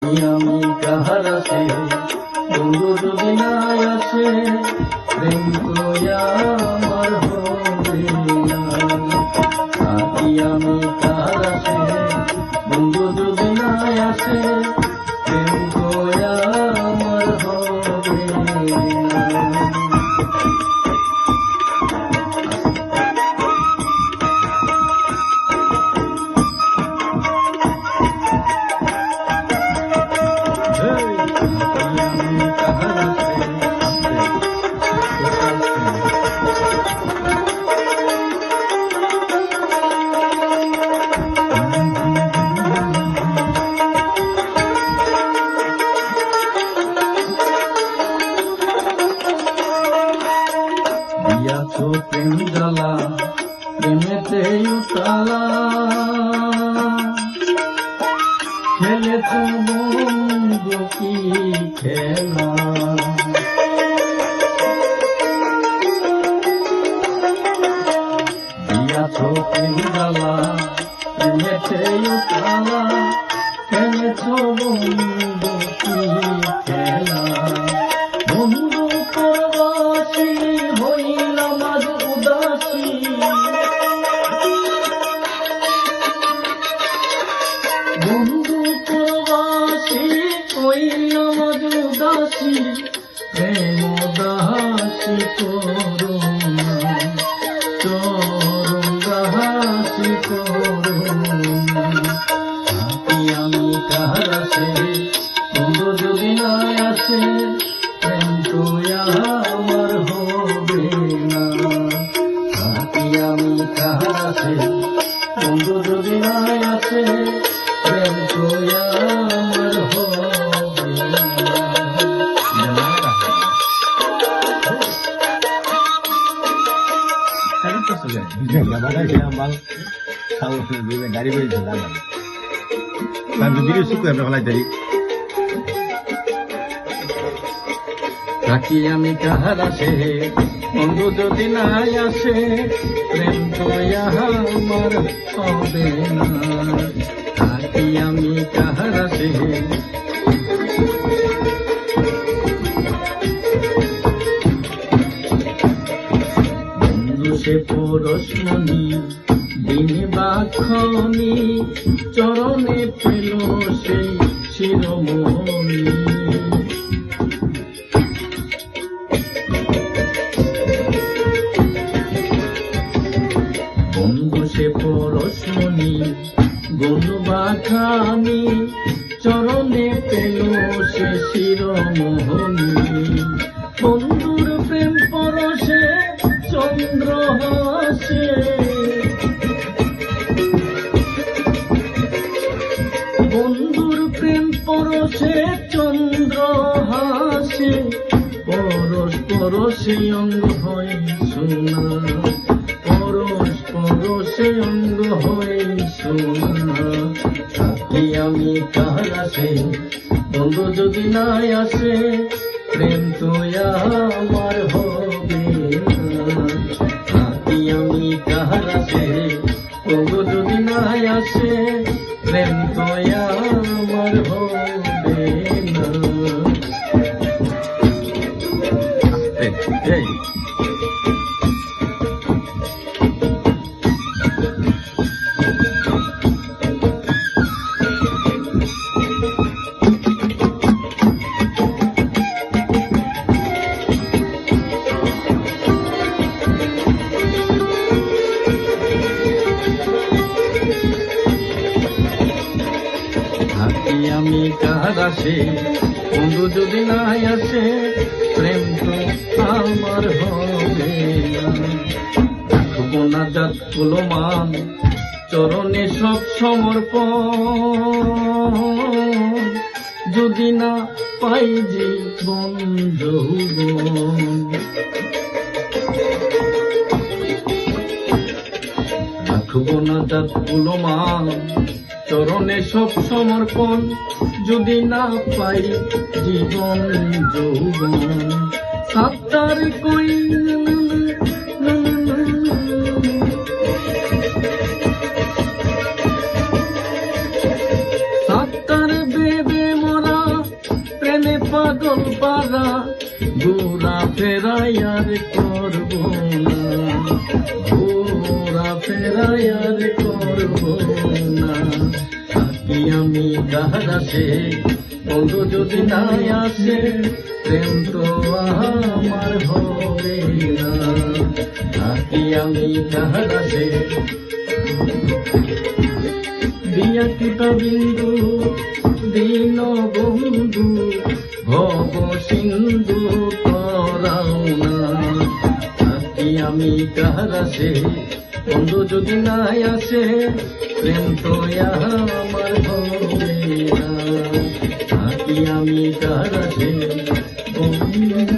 আমি কাহার আছে বন্ধু যদি না আসে প্রেম তো আমার হবে না। আমি কাহার আছে বন্ধু যদি না আসে প্রেম তো আমার হবে না। দিয়াছো প্রেম জ্বালা প্রেমেতে উতালা খেলেছ বন্ধু কি খেলা। দিয়াছো প্রেম জ্বালা প্রেমেতে উতালা খেলেছ বন্ধু কি খেলা। বন্ধু পরবাসী হইলাম আজ উদাসী বন্ধু পরবাসী হইলাম আজ উদাসী প্রেম দাসী করুণা চরণ দাসী করুণা। আমি কাহার আছে বন্ধু যদি না আসে প্রেম তো আমার হবে না। আমি কাহার আছে বন্ধু যদি না আসে প্রেম তো আমার হবে না। গাড়ি বেরিয়েছে ভিডিও শুরু করে ফেলাই দেরি থাকি আমি কাহার আসে বন্ধু যদি না আসে প্রেম তো আমার হবে না। থাকি আমি কাহার আসে বন্ধু সে পরশমণি দিনে বাক্ষণি চরণে পেল সেই শিরোমণি। বন্ধু সে পরশমণি গৌরবাখানি চরণে পেল সে শিরোমণি। বন্ধুর প্রেম পরশে চন্দ্র হাসে বন্ধুর প্রেম পরশে চন্দ্র হাসে পরশ পরশে অঙ্গ হয় সোনা পরশ পরশে অঙ্গ হয় সোনা। থাকি আমি কাহার আসে বন্ধু যদি না আসে প্রেম তো আমার হবে না। থাকি আমি কাহার আসে বন্ধু যদি না আসে প্রেম তো আমার হবে না। থাকি আমি কাহার আসে বন্ধু যদি না আসে প্রেম তো আমার হবে না। রাখবো না জাত কুলো মান চরণে সব সমর্পণ যদি না পাই জীবন যৌবন। রাখবো না জাত কুলো মান চরণে সব সমর্পণ যদি না পাই জীবন যৌবন। সাত্তার কই সাত্তার বেবে মরা পাগল পারা ঘোরা ফেরাই আর করব না, ঘোরা ফেরাই আর করব না। থাকি আমি কাহার আসে বন্ধু যদি নাই আসে, প্রেম তো আমার হবে না। থাকি আমি কাহার আসে দিয়া কিতা বিন্দু দীন বন্ধু ভব সিন্ধু করাও না। থাকি আমি কাহার আসে বন্ধু যদি নাই আসে, প্রেম তো আমার হবে না। থাকি আমি কাহার আসে বন্ধু।